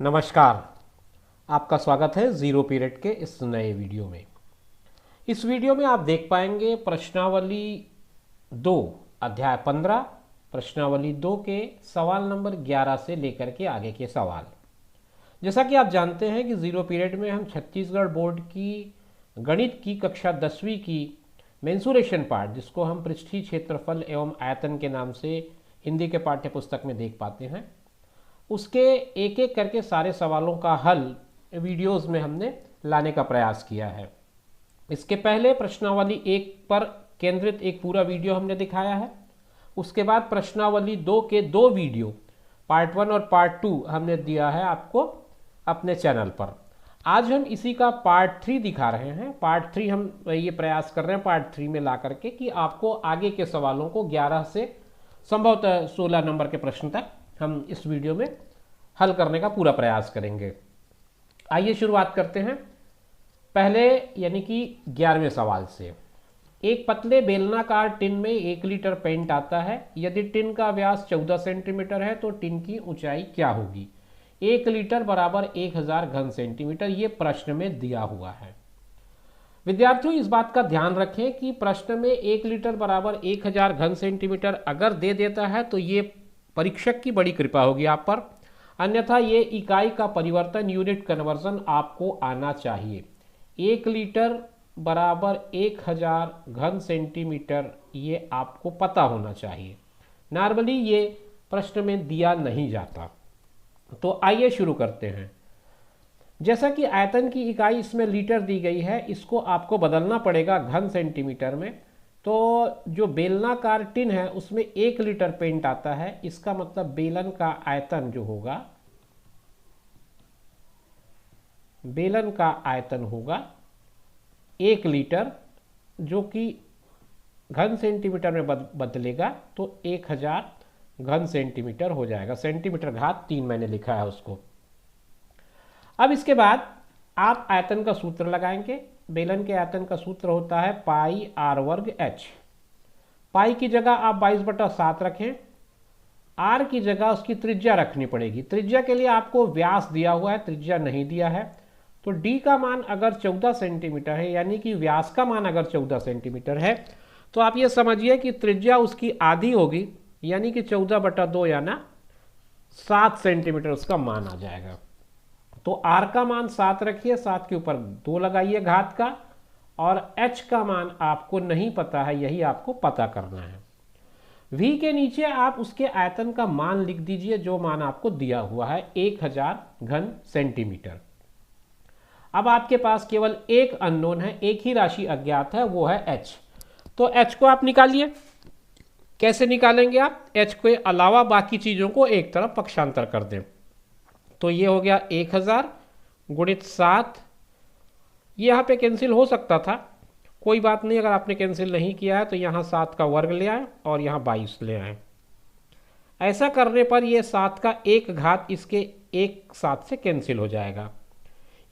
नमस्कार। आपका स्वागत है ज़ीरो पीरियड के इस नए वीडियो में। इस वीडियो में आप देख पाएंगे प्रश्नावली 2 अध्याय 15 प्रश्नावली 2 के सवाल नंबर 11 से लेकर के आगे के सवाल। जैसा कि आप जानते हैं कि ज़ीरो पीरियड में हम छत्तीसगढ़ बोर्ड की गणित की कक्षा 10वीं की मेंसुरेशन पार्ट, जिसको हम पृष्ठीय क्षेत्रफल एवं आयतन के नाम से हिंदी के पाठ्य पुस्तक में देख पाते हैं, उसके एक एक करके सारे सवालों का हल वीडियोस में हमने लाने का प्रयास किया है। इसके पहले प्रश्नावली 1 पर केंद्रित एक पूरा वीडियो हमने दिखाया है। उसके बाद प्रश्नावली 2 के 2 वीडियो पार्ट 1 और पार्ट 2 हमने दिया है आपको अपने चैनल पर। आज हम इसी का पार्ट 3 दिखा रहे हैं। पार्ट 3 हम ये प्रयास कर रहे हैं पार्ट 3 में ला करके कि आपको आगे के सवालों को 11 से संभवतः 16 नंबर के प्रश्न तक हम इस वीडियो में हल करने का पूरा प्रयास करेंगे। आइए शुरुआत करते हैं पहले यानी कि 11वें सवाल से। एक पतले बेलनाकार टिन में 1 लीटर पेंट आता है। यदि टिन का व्यास 14 सेंटीमीटर है तो टिन की ऊंचाई क्या होगी? 1 लीटर बराबर 1000 घन सेंटीमीटर, ये प्रश्न में दिया हुआ है। विद्यार्थियों, इस बात का ध्यान रखें कि प्रश्न में 1 लीटर बराबर 1000 घन सेंटीमीटर अगर दे देता है तो ये परीक्षक की बड़ी कृपा होगी आप पर, अन्यथा ये इकाई का परिवर्तन यूनिट कन्वर्जन आपको आना चाहिए। 1 लीटर बराबर 1000 घन सेंटीमीटर ये आपको पता होना चाहिए। नॉर्मली ये प्रश्न में दिया नहीं जाता। तो आइए शुरू करते हैं। जैसा कि आयतन की इकाई इसमें लीटर दी गई है, इसको आपको बदलना पड़ेगा घन सेंटीमीटर में। तो जो बेलनाकार टिन है उसमें 1 लीटर पेंट आता है, इसका मतलब बेलन का आयतन जो होगा, बेलन का आयतन होगा 1 लीटर, जो कि घन सेंटीमीटर में बदलेगा तो 1000 घन सेंटीमीटर हो जाएगा। सेंटीमीटर घात 3 मैंने लिखा है उसको। अब इसके बाद आप आयतन का सूत्र लगाएंगे। बेलन के आयतन का सूत्र होता है पाई आर वर्ग एच। पाई की जगह आप 22/7 रखें, आर की जगह उसकी त्रिज्या रखनी पड़ेगी। त्रिज्या के लिए आपको व्यास दिया हुआ है, त्रिज्या नहीं दिया है। तो डी का मान अगर 14 सेंटीमीटर है, यानी कि व्यास का मान अगर 14 सेंटीमीटर है, तो आप ये समझिए कि त्रिज्या उसकी आधी होगी, यानी कि 14/2 यानी 7 सेंटीमीटर उसका मान आ जाएगा। तो आर का मान 7 रखिए, 7 के ऊपर 2 लगाइए घात का, और एच का मान आपको नहीं पता है, यही आपको पता करना है। वी के नीचे आप उसके आयतन का मान लिख दीजिए, जो मान आपको दिया हुआ है 1000 घन सेंटीमीटर। अब आपके पास केवल एक अननोन है, एक ही राशि अज्ञात है, वो है एच। तो एच को आप निकालिए। कैसे निकालेंगे आप? एच के अलावा बाकी चीज़ों को एक तरफ पक्षांतर कर दें। तो ये हो गया 1000 गुणित 7। ये यहाँ पे कैंसिल हो सकता था, कोई बात नहीं। अगर आपने कैंसिल नहीं किया है तो यहाँ 7 का वर्ग ले आए और यहाँ 22 ले आए। ऐसा करने पर ये 7 का 1 घात इसके एक साथ से कैंसिल हो जाएगा।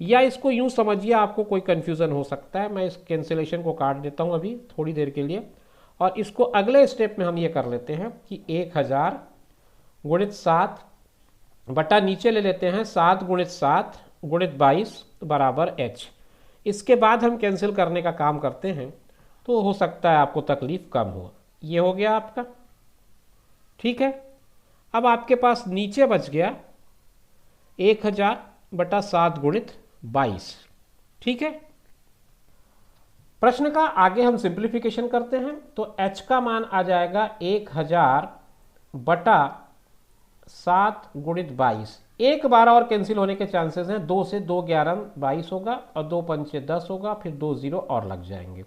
या इसको यूँ समझिए, आपको कोई कन्फ्यूज़न हो सकता है, मैं इस कैंसिलेशन को काट देता हूँ अभी थोड़ी देर के लिए, और इसको अगले स्टेप में हम ये कर लेते हैं कि 1000 गुणित 7 बटा नीचे ले लेते हैं 7 गुणित 7 गुणित 22 बराबर एच। इसके बाद हम कैंसिल करने का काम करते हैं, तो हो सकता है आपको तकलीफ कम हो। ये हो गया आपका, ठीक है। अब आपके पास नीचे बच गया 1000/7 गुणित 22, ठीक है। प्रश्न का आगे हम सिंप्लीफिकेशन करते हैं, तो एच का मान आ जाएगा 1000/7 गुणित 22। 1 12 और कैंसिल होने के चांसेस हैं। 2 से 2 11 22 होगा, और 2 पंचे 10 होगा, फिर 2 0 और लग जाएंगे।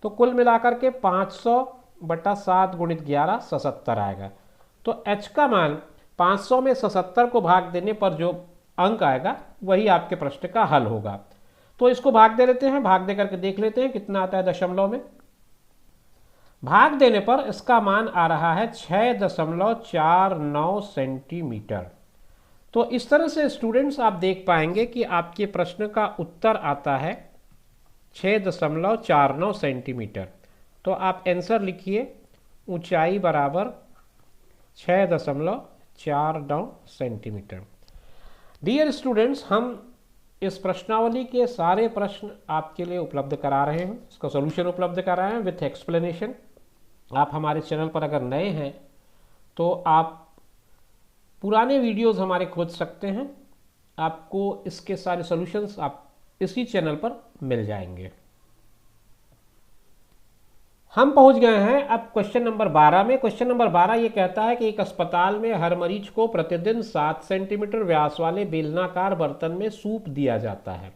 तो कुल मिलाकर के 500/7 गुणित 11 77 आएगा। तो एच का मान 500 में 77 को भाग देने पर जो अंक आएगा वही आपके प्रश्न का हल होगा। तो इसको भाग दे लेते हैं, भाग दे करके देख लेते हैं कितना आता है दशमलव में। भाग देने पर इसका मान आ रहा है 6.49 सेंटीमीटर। तो इस तरह से स्टूडेंट्स आप देख पाएंगे कि आपके प्रश्न का उत्तर आता है 6.49 सेंटीमीटर। तो आप आंसर लिखिए, ऊंचाई बराबर 6.49 सेंटीमीटर। डियर स्टूडेंट्स, हम इस प्रश्नावली के सारे प्रश्न आपके लिए उपलब्ध करा रहे हैं, इसका सॉल्यूशन उपलब्ध करा रहे हैं विथ एक्सप्लेनेशन। आप हमारे चैनल पर अगर नए हैं तो आप पुराने वीडियोस हमारे खोज सकते हैं, आपको इसके सारे सॉल्यूशंस आप इसी चैनल पर मिल जाएंगे। हम पहुंच गए हैं अब क्वेश्चन नंबर 12 में। क्वेश्चन नंबर 12 ये कहता है कि एक अस्पताल में हर मरीज को प्रतिदिन 7 सेंटीमीटर व्यास वाले बेलनाकार बर्तन में सूप दिया जाता है।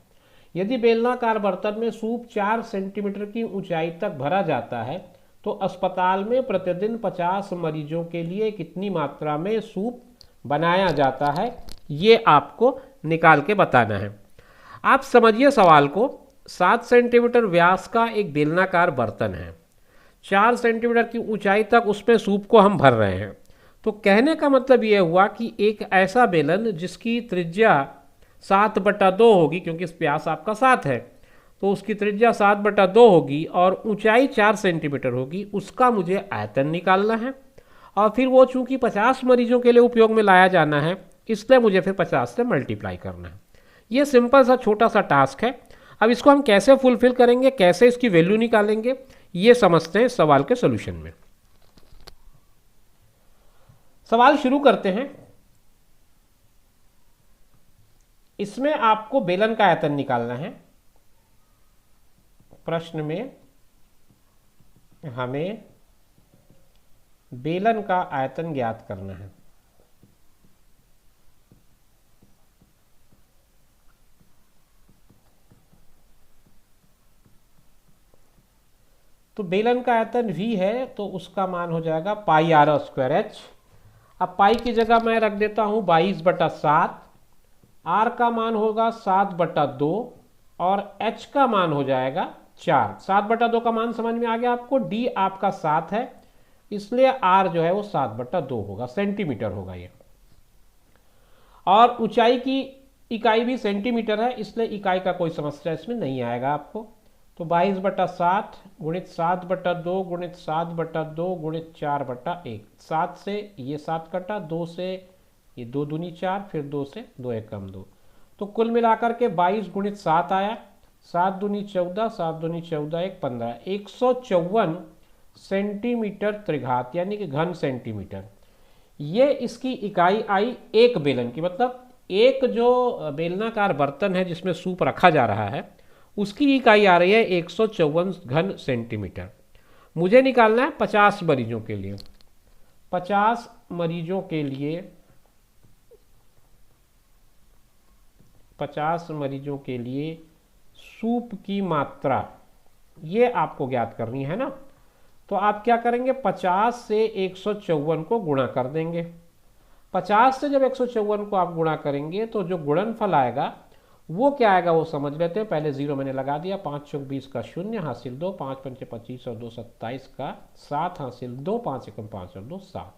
यदि बेलनाकार बर्तन में सूप 4 सेंटीमीटर की ऊंचाई तक भरा जाता है तो अस्पताल में प्रतिदिन 50 मरीजों के लिए कितनी मात्रा में सूप बनाया जाता है, ये आपको निकाल के बताना है। आप समझिए सवाल को। 7 सेंटीमीटर व्यास का एक बेलनाकार बर्तन है, 4 सेंटीमीटर की ऊंचाई तक उसमें सूप को हम भर रहे हैं। तो कहने का मतलब यह हुआ कि एक ऐसा बेलन जिसकी त्रिज्या 7/2 होगी, क्योंकि व्यास आपका 7 है तो उसकी त्रिज्या 7/2 होगी और ऊंचाई 4 सेंटीमीटर होगी, उसका मुझे आयतन निकालना है। और फिर वो चूंकि 50 मरीजों के लिए उपयोग में लाया जाना है, इसलिए मुझे फिर 50 से मल्टीप्लाई करना है। ये सिंपल सा छोटा सा टास्क है। अब इसको हम कैसे फुलफिल करेंगे, कैसे इसकी वैल्यू निकालेंगे, ये समझते हैं सवाल के सॉल्यूशन में। सवाल शुरू करते हैं। इसमें आपको बेलन का आयतन निकालना है। प्रश्न में हमें बेलन का आयतन ज्ञात करना है। तो बेलन का आयतन v है तो उसका मान हो जाएगा πr²h। अब पाई की जगह मैं रख देता हूं 22/7, r का मान होगा 7/2 और h का मान हो जाएगा 4। 7/2 का मान समझ में आ गया आपको। d आपका 7 है, इसलिए r जो है वो 7/2 होगा, सेंटीमीटर होगा ये। और ऊंचाई की इकाई भी सेंटीमीटर है, इसलिए इकाई का कोई समस्या इसमें नहीं आएगा आपको। तो 22/7 गुणित 7/2 गुणित 7/2 गुणित 4/1। 7 से ये 7 कटा, 2 से ये 2 दूनी 4, फिर 2 से 2 एक कम 2, तो कुल मिलाकर के 22 गुणित 7 आया। 7 दूनी 14, 7 दूनी 14 एक 15, 154 सेंटीमीटर त्रिघात यानी कि घन सेंटीमीटर। ये इसकी इकाई आई एक बेलन की, मतलब एक जो बेलनाकार बर्तन है जिसमें सूप रखा जा रहा है उसकी इकाई आ रही है 154 घन सेंटीमीटर। मुझे निकालना है 50 मरीजों के लिए। 50 मरीजों के लिए 50 मरीजों के लिए सूप की मात्रा ये आपको ज्ञात करनी है ना। तो आप क्या करेंगे, 50 से 154 को गुणा कर देंगे। 50 से जब 154 को आप गुणा करेंगे तो जो गुणनफल आएगा वो क्या आएगा वो समझ लेते हैं। पहले 0 मैंने लगा दिया। 5 चौक 20 का 0 हासिल 2, 5 पंचे 25 और 2 27 का 7 हासिल 2, 5 एकम 5 और 2 7।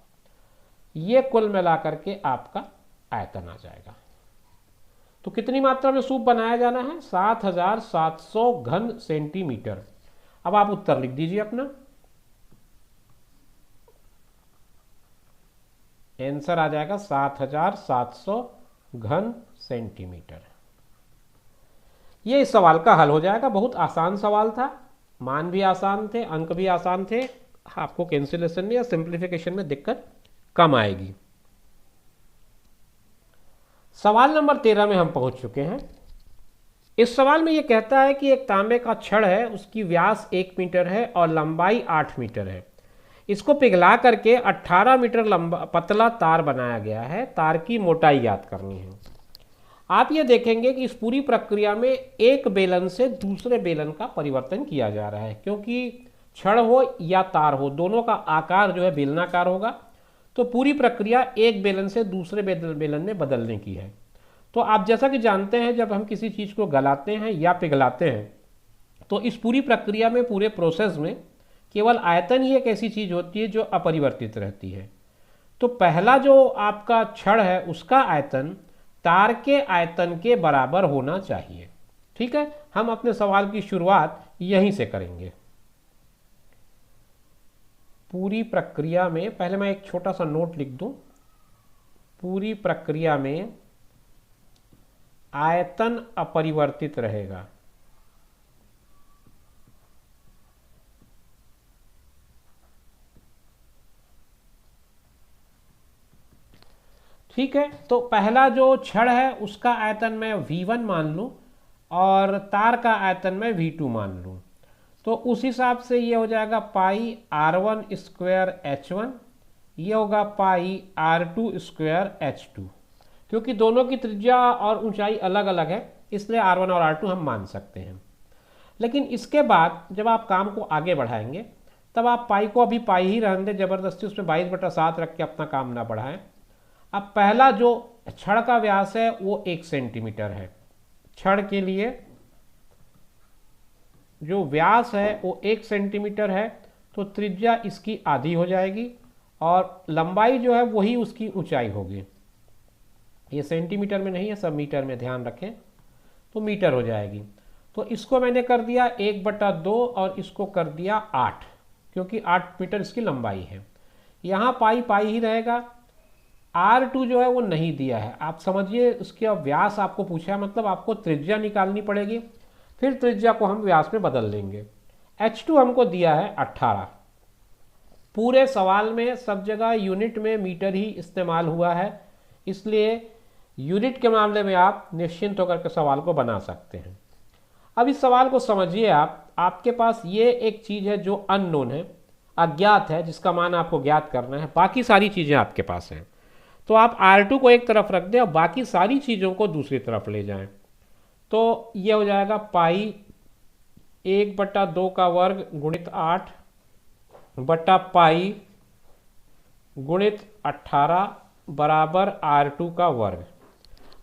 ये कुल मिला करके आपका आयतन आ जाएगा। तो कितनी मात्रा में सूप बनाया जाना है, 7700 घन सेंटीमीटर। अब आप उत्तर लिख दीजिए अपना। आंसर आ जाएगा 7700 घन सेंटीमीटर। ये इस सवाल का हल हो जाएगा। बहुत आसान सवाल था, मान भी आसान थे, अंक भी आसान थे। आपको कैंसिलेशन में या सिंप्लीफिकेशन में दिक्कत कम आएगी। सवाल नंबर 13 में हम पहुंच चुके हैं। इस सवाल में यह कहता है कि एक तांबे का छड़ है, उसकी व्यास 1 मीटर है और लंबाई 8 मीटर है। इसको पिघला करके 18 मीटर लंबा पतला तार बनाया गया है। तार की मोटाई ज्ञात करनी है। आप ये देखेंगे कि इस पूरी प्रक्रिया में एक बेलन से दूसरे बेलन का परिवर्तन किया जा रहा है, क्योंकि छड़ हो या तार हो दोनों का आकार जो है बेलनाकार होगा। तो पूरी प्रक्रिया एक बेलन से दूसरे बेलन में बदलने की है। तो आप जैसा कि जानते हैं जब हम किसी चीज़ को गलाते हैं या पिघलाते हैं तो इस पूरी प्रक्रिया में, पूरे प्रोसेस में केवल आयतन ही एक ऐसी चीज़ होती है जो अपरिवर्तित रहती है। तो पहला जो आपका छड़ है उसका आयतन तार के आयतन के बराबर होना चाहिए। ठीक है, हम अपने सवाल की शुरुआत यहीं से करेंगे। पूरी प्रक्रिया में, पहले मैं एक छोटा सा नोट लिख दूं। पूरी प्रक्रिया में आयतन अपरिवर्तित रहेगा। ठीक है, तो पहला जो छड़ है उसका आयतन मैं V1 मान लूँ और तार का आयतन मैं V2 मान लूँ, तो उस हिसाब से ये हो जाएगा पाई R1 स्क्वायर H1, ये होगा पाई R2 स्क्वायर H2। क्योंकि दोनों की त्रिज्या और ऊंचाई अलग अलग है इसलिए R1 और R2 हम मान सकते हैं। लेकिन इसके बाद जब आप काम को आगे बढ़ाएंगे तब आप पाई को अभी पाई ही रहने दें, ज़बरदस्ती उसमें 22/7 रख के अपना काम ना बढ़ाएं। अब पहला जो छड़ का व्यास है वो 1 सेंटीमीटर है। छड़ के लिए जो व्यास है वो 1 सेंटीमीटर है, तो त्रिज्या इसकी आधी हो जाएगी और लंबाई जो है वही उसकी ऊंचाई होगी। ये सेंटीमीटर में नहीं है, सब मीटर में, ध्यान रखें, तो मीटर हो जाएगी। तो इसको मैंने कर दिया 1/2 और इसको कर दिया 8, क्योंकि 8 मीटर इसकी लंबाई है। यहाँ पाई पाई ही रहेगा। R2 जो है वो नहीं दिया है, आप समझिए उसके व्यास आपको पूछा है, मतलब आपको त्रिज्या निकालनी पड़ेगी, फिर त्रिज्या को हम व्यास में बदल लेंगे। H2 हमको दिया है 18। पूरे सवाल में सब जगह यूनिट में मीटर ही इस्तेमाल हुआ है, इसलिए यूनिट के मामले में आप निश्चिंत होकर के सवाल को बना सकते हैं। अब इस सवाल को समझिए आप, आपके पास ये एक चीज़ है जो अननोन है, अज्ञात है, जिसका मान आपको ज्ञात करना है, बाकी सारी चीज़ें आपके पास हैं। तो आप R2 को एक तरफ रख दें और बाकी सारी चीज़ों को दूसरी तरफ ले जाएं, तो ये हो जाएगा पाई 1/2 का वर्ग गुणित 8 बटा पाई गुणित 18 बराबर R2 का वर्ग।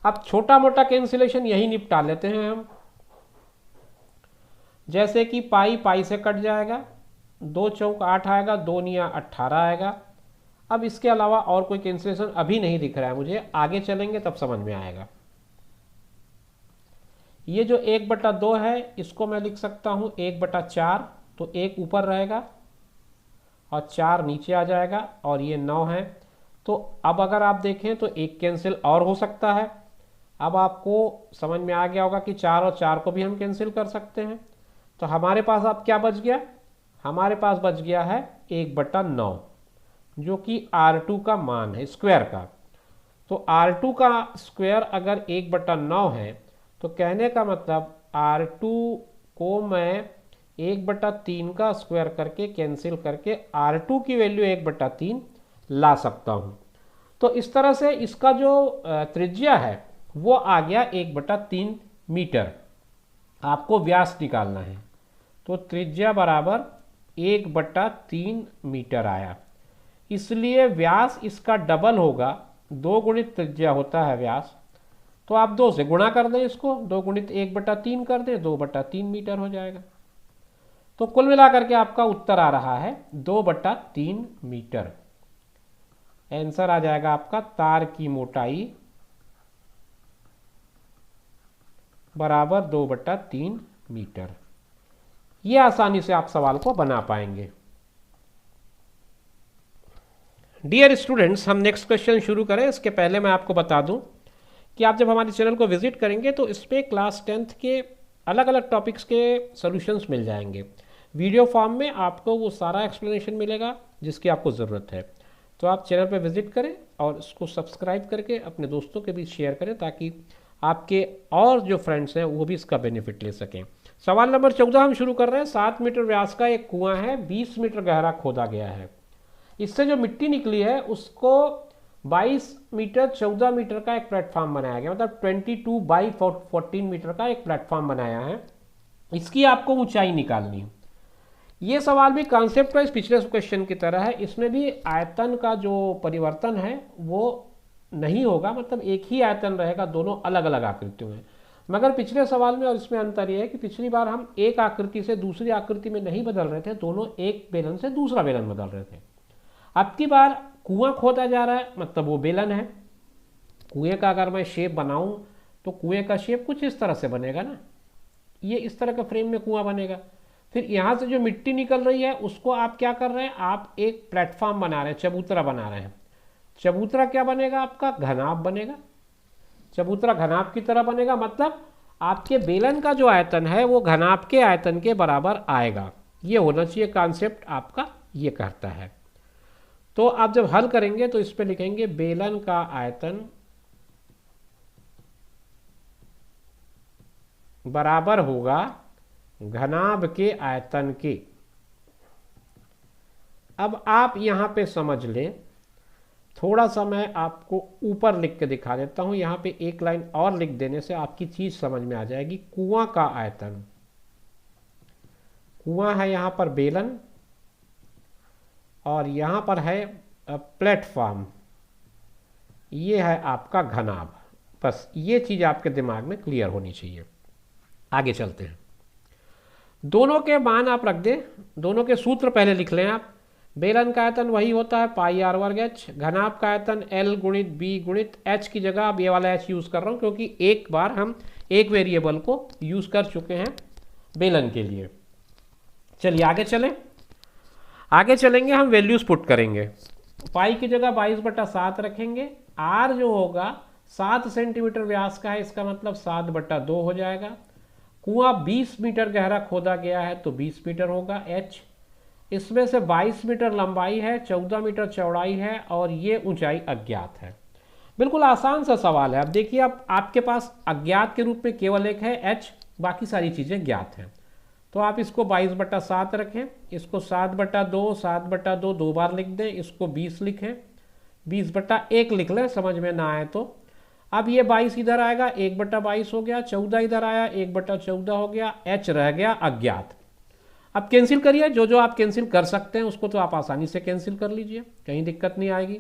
अब छोटा मोटा कैंसिलेशन यही निपटा लेते हैं हम, जैसे कि पाई पाई से कट जाएगा, 2 चौक 8 आएगा, 2 निया 18 आएगा। अब इसके अलावा और कोई कैंसिलेशन अभी नहीं दिख रहा है मुझे, आगे चलेंगे तब समझ में आएगा। ये जो 1/2 है इसको मैं लिख सकता हूँ 1/4, तो 1 ऊपर रहेगा और 4 नीचे आ जाएगा, और ये 9 है। तो अब अगर आप देखें तो एक कैंसिल और हो सकता है। अब आपको समझ में आ गया होगा कि 4 और 4 को भी हम कैंसिल कर सकते हैं। तो हमारे पास अब क्या बच गया, हमारे पास बच गया है 1/9, जो कि R2 का मान है स्क्वायर का। तो R2 का स्क्वायर अगर 1/9 है, तो कहने का मतलब R2 को मैं 1/3 का स्क्वायर करके कैंसिल करके R2 की वैल्यू 1/3 ला सकता हूँ। तो इस तरह से इसका जो त्रिज्या है वो आ गया 1/3 मीटर। आपको व्यास निकालना है, तो त्रिज्या बराबर 1/3 मीटर आया। इसलिए व्यास इसका डबल होगा, 2 गुणित त्रिज्या होता है व्यास, तो आप 2 से गुणा कर दें इसको, 2 गुणित 1/3 कर दें, 2/3 मीटर हो जाएगा। तो कुल मिलाकर के आपका उत्तर आ रहा है 2/3 मीटर। आंसर आ जाएगा आपका तार की मोटाई बराबर 2/3 मीटर। ये आसानी से आप सवाल को बना पाएंगे। डियर स्टूडेंट्स, हम नेक्स्ट क्वेश्चन शुरू करें इसके पहले मैं आपको बता दूं कि आप जब हमारे चैनल को विजिट करेंगे तो इस पर क्लास 10th के अलग अलग टॉपिक्स के सॉल्यूशंस मिल जाएंगे। वीडियो फॉर्म में आपको वो सारा एक्सप्लेनेशन मिलेगा जिसकी आपको ज़रूरत है। तो आप चैनल पर विजिट करें और इसको सब्सक्राइब करके अपने दोस्तों के बीच शेयर करें, ताकि आपके और जो फ्रेंड्स हैं वो भी इसका बेनिफिट ले सकें। सवाल नंबर 14 हम शुरू कर रहे हैं। 7 मीटर व्यास का एक कुआं है, 20 मीटर गहरा खोदा गया है। इससे जो मिट्टी निकली है उसको 22 मीटर 14 मीटर का एक प्लेटफॉर्म बनाया गया, मतलब 22/14 मीटर का एक प्लेटफॉर्म बनाया है। इसकी आपको ऊंचाई निकालनी है। ये सवाल भी कॉन्सेप्ट वाइज पिछले क्वेश्चन की तरह है, इसमें भी आयतन का जो परिवर्तन है वो नहीं होगा, मतलब एक ही आयतन रहेगा, दोनों अलग अलग आकृतियों में। मगर पिछले सवाल में और इसमें अंतर यह है कि पिछली बार हम एक आकृति से दूसरी आकृति में नहीं बदल रहे थे, दोनों एक बेलन से दूसरा बेलन बदल रहे थे। अब की बार कुआं खोदा जा रहा है, मतलब वो बेलन है। कुएं का अगर मैं शेप बनाऊं तो कुएं का शेप कुछ इस तरह से बनेगा ना, ये इस तरह का फ्रेम में कुआं बनेगा। फिर यहाँ से जो मिट्टी निकल रही है उसको आप क्या कर रहे हैं, आप एक प्लेटफॉर्म बना रहे हैं, चबूतरा बना रहे हैं। चबूतरा क्या बनेगा, आपका घनाभ बनेगा। चबूतरा घनाभ की तरह बनेगा, मतलब आपके बेलन का जो आयतन है वो घनाभ के आयतन के बराबर आएगा। ये होना चाहिए कॉन्सेप्ट आपका, ये कहता है। तो आप जब हल करेंगे तो इस पे लिखेंगे बेलन का आयतन बराबर होगा घनाभ के आयतन के। अब आप यहां पे समझ लें, थोड़ा सा मैं आपको ऊपर लिख के दिखा देता हूं। यहां पे एक लाइन और लिख देने से आपकी चीज समझ में आ जाएगी। कुआं का आयतन, कुआं है यहां पर बेलन, और यहां पर है प्लेटफॉर्म, ये है आपका घनाभ। बस ये चीज आपके दिमाग में क्लियर होनी चाहिए। आगे चलते हैं। दोनों के मान आप रख दें, दोनों के सूत्र पहले लिख लें आप। बेलन का आयतन वही होता है पाई आर वर्ग एच, घनाभ का आयतन एल गुणित बी गुणित एच की जगह अब ये वाला एच यूज कर रहा हूं क्योंकि एक बार हम एक वेरिएबल को यूज कर चुके हैं बेलन के लिए। चलिए आगे चलें। आगे चलेंगे, हम वैल्यूज पुट करेंगे। पाई की जगह 22/7 रखेंगे। आर जो होगा 7 सेंटीमीटर व्यास का है, इसका मतलब 7/2 हो जाएगा। कुआं 20 मीटर गहरा खोदा गया है तो 20 मीटर होगा एच। इसमें से 22 मीटर लंबाई है, 14 मीटर चौड़ाई है और ये ऊंचाई अज्ञात है। बिल्कुल आसान सा सवाल है। अब देखिए, अब आपके पास अज्ञात के रूप में केवल एक है एच, बाकी सारी चीजें ज्ञात हैं। तो आप इसको 22/7 रखें, इसको 7/2, 7/2 दो बार लिख दें, इसको 20 लिखें, 20/1 लिख लें समझ में ना आए तो। अब ये 22 इधर आएगा, 1/22 हो गया, 14 इधर आया, 1/14 हो गया, एच रह गया अज्ञात। अब कैंसिल करिए, जो जो आप कैंसिल कर सकते हैं उसको तो आप आसानी से कैंसिल कर लीजिए, कहीं दिक्कत नहीं आएगी।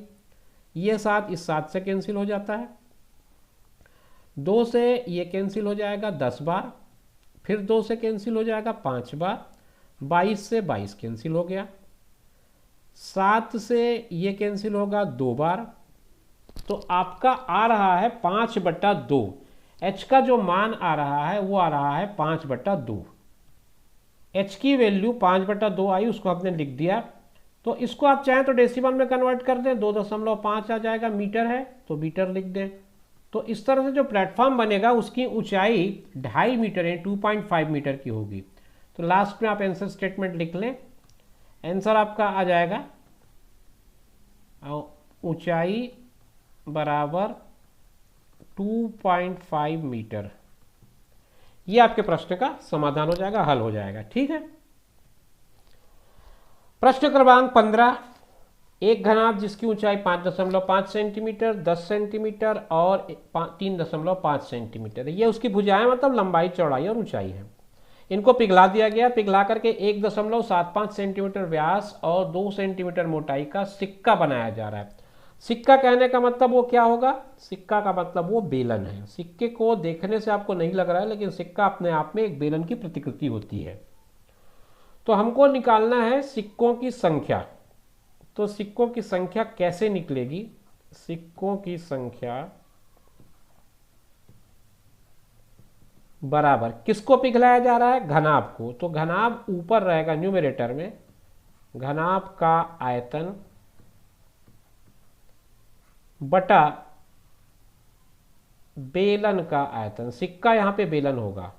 ये 7 इस 7 से कैंसिल हो जाता है, 2 से ये कैंसिल हो जाएगा 10 बार, फिर 2 से कैंसिल हो जाएगा 5 बार, 22 से 22 कैंसिल हो गया, 7 से ये कैंसिल होगा 2 बार। तो आपका आ रहा है 5/2। एच का जो मान आ रहा है वो आ रहा है 5/2। एच की वैल्यू 5/2 आई, उसको आपने लिख दिया। तो इसको आप चाहें तो डेसिमल में कन्वर्ट कर दें, 2.5 आ जाएगा, मीटर है तो मीटर लिख दें। तो इस तरह से जो प्लेटफॉर्म बनेगा उसकी ऊंचाई 2.5 मीटर है, 2.5 मीटर की होगी। तो लास्ट में आप आंसर स्टेटमेंट लिख लें। आंसर आपका आ जाएगा ऊंचाई बराबर 2.5 मीटर। ये आपके प्रश्न का समाधान हो जाएगा, हल हो जाएगा। ठीक है। प्रश्न क्रमांक 15, एक घनाभ जिसकी ऊंचाई 5.5 सेंटीमीटर, 10 सेंटीमीटर और 3.5 सेंटीमीटर है। ये उसकी भुजाएं मतलब लंबाई, चौड़ाई और ऊंचाई है। इनको पिघला दिया गया, पिघला करके 1.75 सेंटीमीटर व्यास और 2 सेंटीमीटर मोटाई का सिक्का बनाया जा रहा है। सिक्का कहने का मतलब वो क्या होगा? सिक्का का मतलब वो बेलन है। सिक्के को देखने से आपको नहीं लग रहा है, लेकिन सिक्का अपने आप में एक बेलन की प्रतिकृति होती है। तो हमको निकालना है सिक्कों की संख्या। तो सिक्कों की संख्या कैसे निकलेगी? सिक्कों की संख्या बराबर किसको पिघलाया जा रहा है? घनाभ को। तो घनाभ ऊपर रहेगा न्यूमरेटर में, घनाभ का आयतन बटा बेलन का आयतन। सिक्का यहां पे बेलन होगा।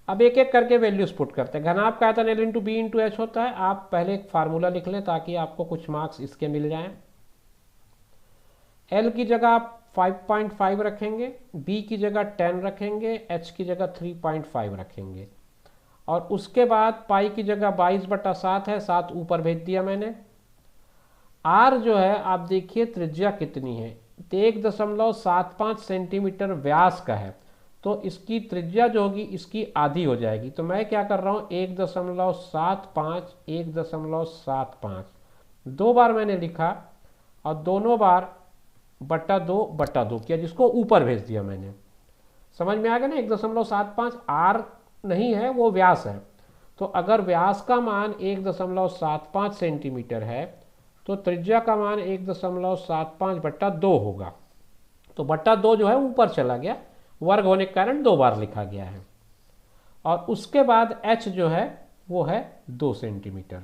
अब एक एक करके वैल्यूज पुट करते हैं। घनाभ का आयतन L into B into H होता है। आप पहले एक फार्मूला लिख लें ताकि आपको कुछ मार्क्स इसके मिल जाएं। L की जगह आप 5.5 रखेंगे, B की जगह 10 रखेंगे, H की जगह 3.5 रखेंगे और उसके बाद पाई की जगह 22/7 है, 7 ऊपर भेज दिया मैंने। R जो है आप देखिए त्रिज्या कितनी है, 1.75 सेंटीमीटर व्यास का है, तो इसकी त्रिज्या जो होगी इसकी आधी हो जाएगी। तो मैं क्या कर रहा हूँ 1.75 दो बार मैंने लिखा और दोनों बार बटा दो किया, जिसको ऊपर भेज दिया मैंने। समझ में आ गया ना? 1.75 R नहीं है, वो व्यास है। तो अगर व्यास का मान 1.75 सेंटीमीटर है तो त्रिज्या का मान 1.75/2 होगा। तो बटा 2 जो है ऊपर चला गया, वर्ग होने के कारण 2 बार लिखा गया है। और उसके बाद h जो है वो है 2 सेंटीमीटर,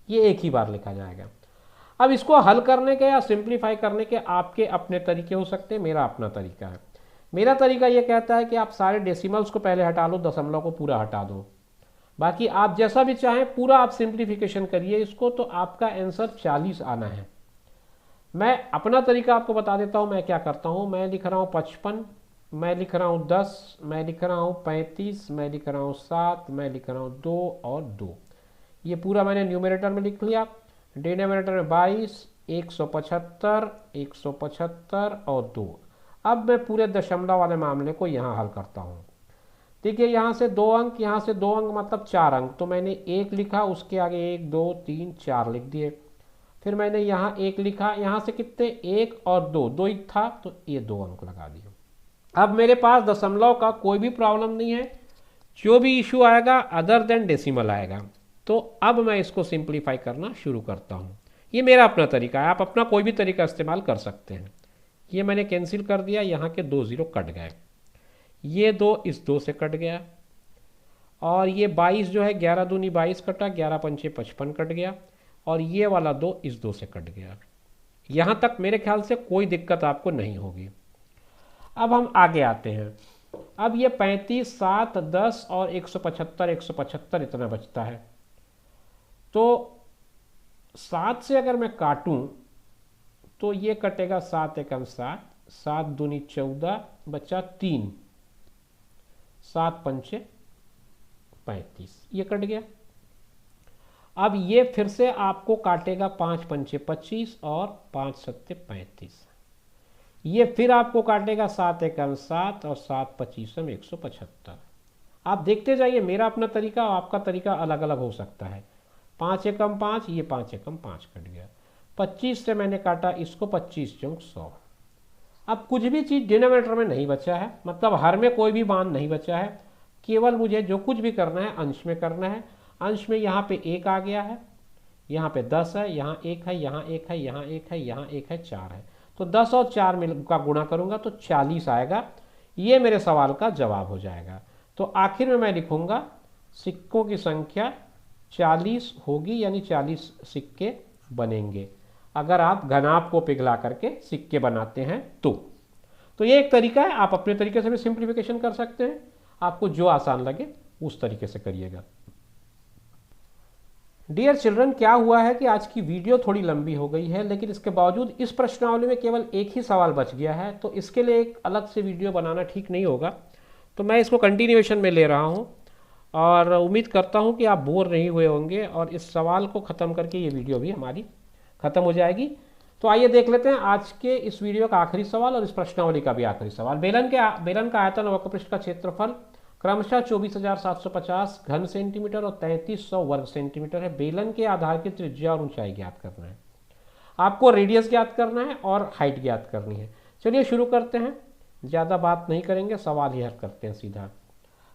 ये एक ही बार लिखा जाएगा। अब इसको हल करने के या सिंप्लीफाई करने के आपके अपने तरीके हो सकते हैं, मेरा अपना तरीका है। मेरा तरीका ये कहता है कि आप सारे डेसिमल्स को पहले हटा लो, दशमलव को पूरा हटा दो, बाकी आप जैसा भी चाहें पूरा आप सिंप्लीफिकेशन करिए इसको, तो आपका आंसर 40 आना है। मैं अपना तरीका आपको बता देता हूं, मैं क्या करता हूं। मैं लिख रहा हूं 55, मैं लिख रहा हूं 10, मैं लिख रहा हूं 35, मैं लिख रहा हूं 7, मैं लिख रहा हूं 2 और 2। ये पूरा मैंने न्यूमरेटर में लिख लिया। डिनोमिनेटर में 22, 175, 175 और 2। अब मैं पूरे दशमलव वाले मामले को यहाँ हल करता हूँ। देखिए यहाँ से 2 अंक, यहाँ से 2 अंक मतलब 4 अंक, तो मैंने 1 लिखा, उसके आगे 1 2 3 4 लिख दिए। फिर मैंने यहाँ 1 लिखा, यहाँ से कितने 1 और 2, 2 ही था तो ये 2 अंक लगा दिए। अब मेरे पास दशमलव का कोई भी प्रॉब्लम नहीं है, जो भी इशू आएगा अदर देन डेसिमल आएगा। तो अब मैं इसको सिंप्लीफाई करना शुरू करता हूँ। ये मेरा अपना तरीका है, आप अपना कोई भी तरीका इस्तेमाल कर सकते हैं। ये मैंने कैंसिल कर दिया, यहाँ के 2 0 कट गए, ये 2 इस 2 से कट गया, और ये 22 जो है 11 दूनी 22 कटा, 11 पंचे 55 कट गया, और ये वाला 2 इस 2 से कट गया। यहाँ तक मेरे ख्याल से कोई दिक्कत आपको नहीं होगी। अब हम आगे आते हैं। अब ये 35, 7, 10 और 175, 175 इतना बचता है। तो 7 से अगर मैं काटूं तो ये कटेगा 7 एकम 7, 7 दूनी 14, बचा 3, 7 पंचे 35, ये कट गया। अब ये फिर से आपको काटेगा 5 पंचे 25 और 5 सत्ते 35, ये फिर आपको काटेगा 7 एकम 7 और 7 25 175। आप देखते जाइए, मेरा अपना तरीका और आपका तरीका अलग अलग हो सकता है। 5 एकम 5, ये 5 एकम 5 कट गया। 25 से मैंने काटा इसको, 25 चौक 100। अब कुछ भी चीज़ डिनोमिनेटर में नहीं बचा है, मतलब हर में कोई भी मान नहीं बचा है, केवल मुझे जो कुछ भी करना है अंश में करना है। अंश में यहाँ पे 1 आ गया है, यहाँ पे 10 है, यहाँ 1 है, यहाँ 1 है, यहाँ 1 है, यहाँ 1 है, 4 है। तो 10 और 4 में का गुणा करूँगा तो 40 आएगा। ये मेरे सवाल का जवाब हो जाएगा। तो आखिर में मैं लिखूँगा सिक्कों की संख्या 40 होगी, यानी 40 सिक्के बनेंगे अगर आप घनाभ को पिघला करके सिक्के बनाते हैं तो ये एक तरीका है। आप अपने तरीके से भी सिंप्लीफिकेशन कर सकते हैं, आपको जो आसान लगे उस तरीके से करिएगा। डियर चिल्ड्रन, क्या हुआ है कि आज की वीडियो थोड़ी लंबी हो गई है, लेकिन इसके बावजूद इस प्रश्नावली में केवल एक ही सवाल बच गया है, तो इसके लिए एक अलग से वीडियो बनाना ठीक नहीं होगा। तो मैं इसको कंटिन्यूएशन में ले रहा हूँ और उम्मीद करता हूँ कि आप बोर नहीं हुए होंगे और इस सवाल को ख़त्म करके ये वीडियो भी हमारी ख़त्म हो जाएगी। तो आइए देख लेते हैं आज के इस वीडियो का आखिरी सवाल और इस प्रश्नावली का भी आखिरी सवाल। बेलन का आयतन वक्र पृष्ठ का क्षेत्रफल क्रमशः 24,750 घन सेंटीमीटर और 3300 वर्ग सेंटीमीटर है। बेलन के आधार की त्रिज्या और ऊंचाई ज्ञात करना है। आपको रेडियस ज्ञात करना है और हाइट ज्ञात करनी है। चलिए शुरू करते हैं, ज़्यादा बात नहीं करेंगे, सवाल ही हल करते हैं सीधा।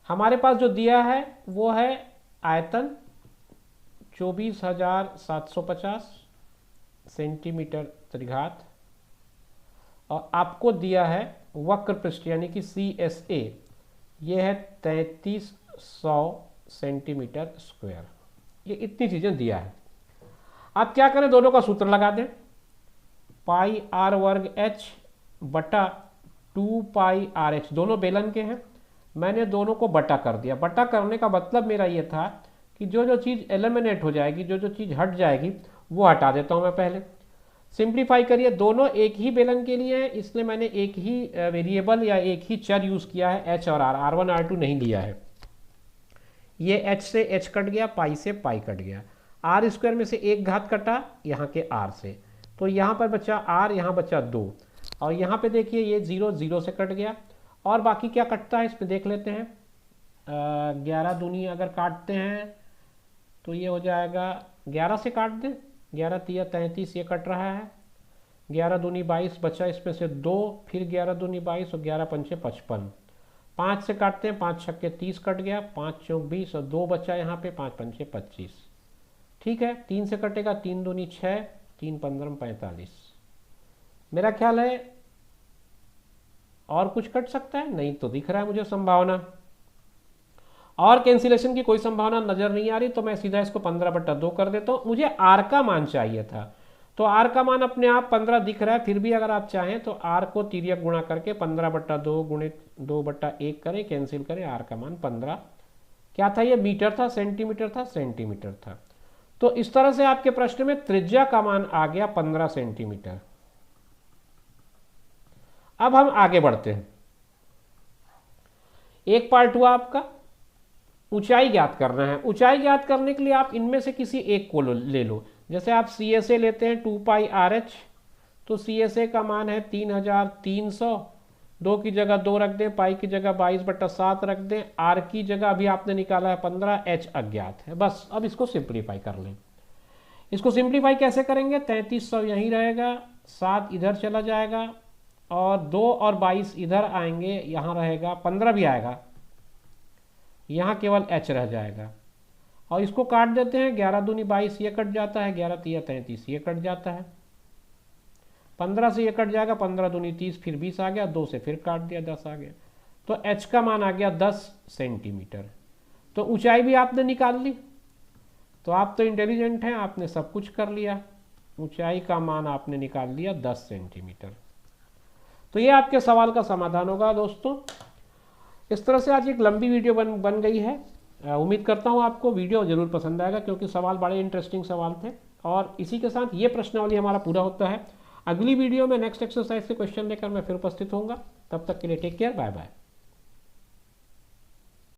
हमारे पास जो दिया है वो है आयतन 24,750 सेंटीमीटर त्रिघात, और आपको दिया है वक्र पृष्ठ यानी कि CSA, ये है 3300 सेंटीमीटर स्क्वायर। ये इतनी चीज़ें दिया है। आप क्या करें, दोनों का सूत्र लगा दें, पाई आर वर्ग H बटा 2 पाई RH। दोनों बेलन के हैं, मैंने दोनों को बटा कर दिया। बटा करने का मतलब मेरा ये था कि जो जो चीज़ एलिमिनेट हो जाएगी, जो जो चीज़ हट जाएगी वो हटा देता हूँ मैं पहले। सिंप्लीफाई करिए, दोनों एक ही बेलन के लिए हैं, इसलिए मैंने एक ही वेरिएबल या एक ही चर यूज़ किया है, H और R, R1 R2 नहीं लिया है। ये H से H कट गया, पाई से पाई कट गया, R स्क्वायर में से 1 घात कटा यहाँ के R से, तो यहाँ पर बचा R, यहाँ बचा 2, और यहाँ पे देखिए ये 0 0 से कट गया। और बाकी क्या कटता है इसमें देख लेते हैं। 11 दूनी अगर काटते हैं तो ये हो जाएगा, 11 से काट दें, 11 तिया 33, ये कट रहा है। 11 दूनी 22 बचा, इसमें से 2, फिर 11 दूनी 22 और 11 पंचे 55। 5 से काटते हैं, 5 छक्के 30 कट गया, 5 चौक 20 और 2 बचा यहाँ पे, 5 पंचे 25। ठीक है, 3 से कटेगा, 3 दूनी 6, 3 15 45। मेरा ख्याल है और कुछ कट सकता है, नहीं तो दिख रहा है मुझे संभावना, और कैंसिलेशन की कोई संभावना नजर नहीं आ रही, तो मैं सीधा इसको 15/2 कर देता हूँ। मुझे R का मान चाहिए था, तो आर का मान अपने आप 15 दिख रहा है, फिर भी अगर आप चाहें तो आर को तिर्यक गुणा करके 15/2 गुणित 2/1 करें, कैंसिल करें, आर का मान 15 क्या था, ये मीटर था, सेंटीमीटर था, सेंटीमीटर था। तो इस तरह से आपके प्रश्न में त्रिज्या का मान आ गया 15 सेंटीमीटर। अब हम आगे बढ़ते हैं। एक पार्ट हुआ आपका ऊंचाई ज्ञात करना है। ऊंचाई ज्ञात करने के लिए आप इनमें से किसी एक को ले लो। जैसे आप सी एस ए लेते हैं 2πRh, तो सी एस ए का मान है 3300, 2 की जगह 2 रख दें, पाई की जगह 22/7 रख दें, आर की जगह अभी आपने निकाला है 15, एच अज्ञात है। बस अब इसको सिंप्लीफाई कर लें। इसको सिंप्लीफाई कैसे करेंगे, 3300 यहीं रहेगा, 7 इधर चला जाएगा और 2 और 22 इधर आएंगे, यहाँ रहेगा 15 भी आएगा, यहाँ केवल h रह जाएगा। और इसको काट देते हैं, 11 दूनी 22 ये कट जाता है, 11 तिया 33 ये कट जाता है, 15 से ये कट जाएगा, 15 दूनी 30 फिर 20 आ गया, 2 से फिर काट दिया 10 आ गया। तो h का मान आ गया 10 सेंटीमीटर। तो ऊंचाई भी आपने निकाल ली। तो आप तो इंटेलिजेंट हैं, आपने सब कुछ कर लिया। ऊंचाई का मान आपने निकाल लिया 10 सेंटीमीटर। तो ये आपके सवाल का समाधान होगा दोस्तों। इस तरह से आज एक लंबी वीडियो बन गई है। उम्मीद करता हूँ आपको वीडियो जरूर पसंद आएगा, क्योंकि सवाल बड़े इंटरेस्टिंग सवाल थे। और इसी के साथ ये प्रश्नावली हमारा पूरा होता है। अगली वीडियो में नेक्स्ट एक्सरसाइज से क्वेश्चन लेकर मैं फिर उपस्थित होऊंगा। तब तक के लिए टेक केयर, बाय बाय।